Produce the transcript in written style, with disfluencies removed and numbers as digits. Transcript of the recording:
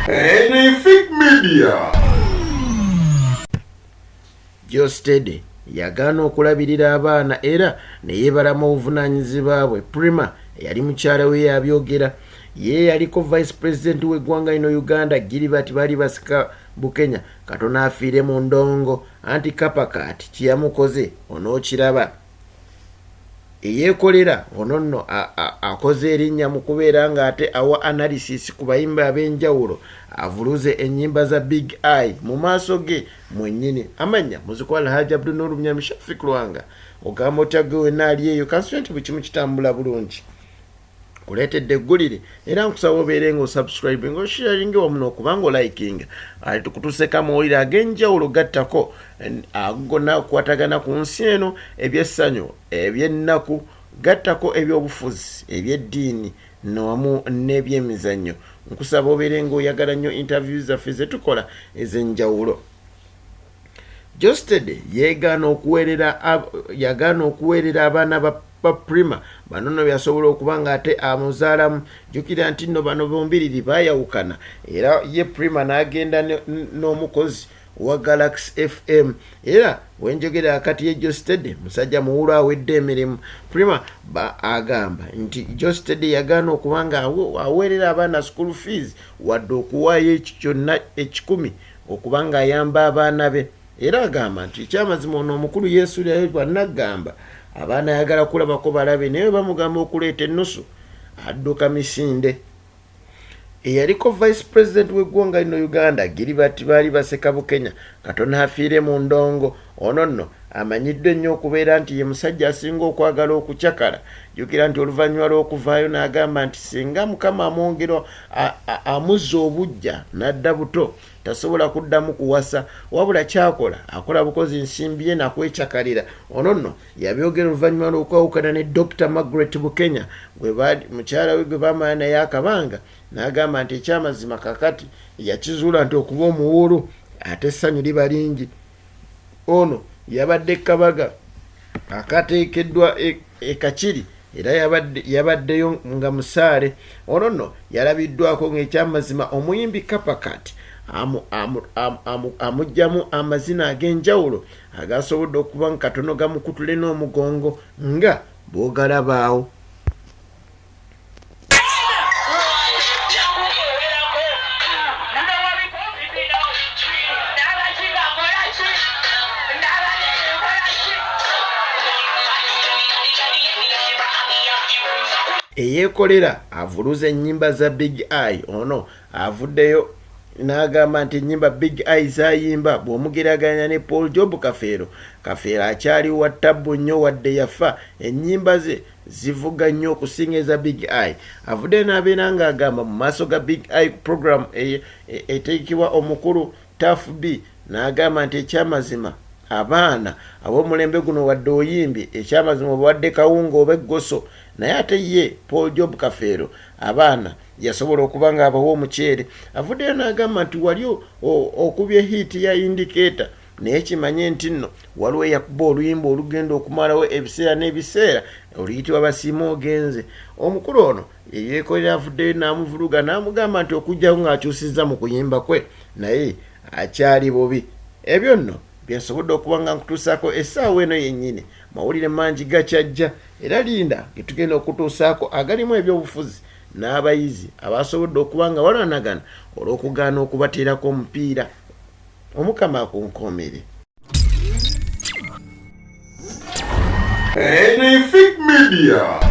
Anything Media. Jostede yagaana okulabirira abaana era ne yeebalamu obuvunaanyizibwa bwe. Prima yali mukyala we yabyogera. Ye yaliko vice president w'eggwanga lino Uganda Gilbert Bukenya Katonda afiire mu ndongo anti kapakaati kiyamukoze onookiraba. Eyeekolera ono nno akoze erinnya mu kubeera ng'ate awa analysis ku bayimbi ab'enjawulo avuluze ennyimba za Big Eye mu maaso ge mwennyini. Amanya muzikwala Haji Abdul Nurumya Shafik Lwanga ogamba otya gwe wenna ali eyo kanswenti buli kimu kitambula bulungi. Kuleetedde eggulire era nkusaba obeere ng'osubscribing osharinge wamu n'okubanga olikinga tukutuuseko amawulire ag'enjawulo gattako agonna okukwatagana ku nsi eno ebyessanyu eby'ennaku gattako ebyobufuzi eby'eddiini n'awamu n'ebyemizannyo. Nkusaba obeere ng'oyagala nnyo interview zaffe ze tukola ez'enjawulo. Jostede yagaana okuweerera abaana ba Prima bano nno byasobola okuba ng'ate amuzaalamu. Jjukira nti nno bano bombiriri baayawukana era ye Prima n'agenda n'omukozi wa Galaxy FM era wenjogera akati ye Jostede musajja muwulu awedde emirimu. Prima agamba nti Jostede yagaana okuba nga aweerera abaana school fees wadde okuwaayo ekyo kyonna ekikumi okuba ng'ayamba abaana be. Era agamba nti ekyamazima ono omukulu yeesuulirayo bwannagamba abaana ayagala kulabako balabe naye bamugamba okuleeta ennusu adduka misinde. Eyaliko vice president w'eggwanga lino Uganda Gilbert Bukenya Katonda afiire mu ndongo. Ono nno amanyiddwa ennyo okubeera nti ye musajja asinga okwagala okucakala. Jjukira nti oluvannyuma lw'okuvaayo n'agamba nti singa Mukama amwongera amuzza obujja n'adda buto tasobola kuddamu kuwasa wabula kyakola akola bukozi nsimbi ye nakwecakalira. Ono nno yabyogera oluvannyuma lw'okwawukana ne Dr. Margaret Bukenya mukyala we gwe baamala naye akabanga n'agamba nti ekyamazima kakati yakizuula nti okuba omuwulu ate essanyu liba lingi. Ono yabadde kabaga akateekeddwa ekakiri era yabaddeyo nga musaale. Ono nno yalabiddwako ng'ekyamazima omuyimbi kapakaati amugjamu amazina ag'enjawulo agasobodde okuba nga katono gamukutule n'omugongo nga bw'ogalabaawo. Eyeekolera avuluza ennyimba za Big Eye ono avuddeyo n'agamba nti ennyimba Big Eye zayimba bw'omugeraganya ne Paul Job Kafeero akyali wa ttabbu nnyo wadde yafa. Ennyimba ze zivuga nnyo okusinga eza Big Eye. Avuddeyo n'abeera ng'agamba mu maaso ga Big Eye program eteekebwa omukulu TAFB n'agamba nti ekyamazima abaana ab'omulembe guno wadde oyimbi ekyamazima obawadde kawunga oba eggoso naye ate ye Paul Job Kafeero abaana yasobola okuba nga abawa omuceere. Avuddeyo n'agamba nti wali okubya hiiti ya indicator naye kimanye nti nno waliwo eyakuba oluyimba olugenda okumalawo ebiseera n'ebiseera oluyitibwa basiima ogenze. Omukulu ono yeyeekolera avuddeyo n'amuvuluga n'amugamba nti okugjawo ng'akyusizza mu kuyimba kwe naye akyali bubi. Ebyo nno byensobodde okuba nga nkutuusaako essaawa eno yennyini. Mawulire mangi gakyajja era linda getugenda okutuusaako agalimu ebyobufuzi n'abayizi abasobodde okuba nga balwanagana olw'okugaana okubateerako omupiira. Omukama akunkoomere. Anything Media.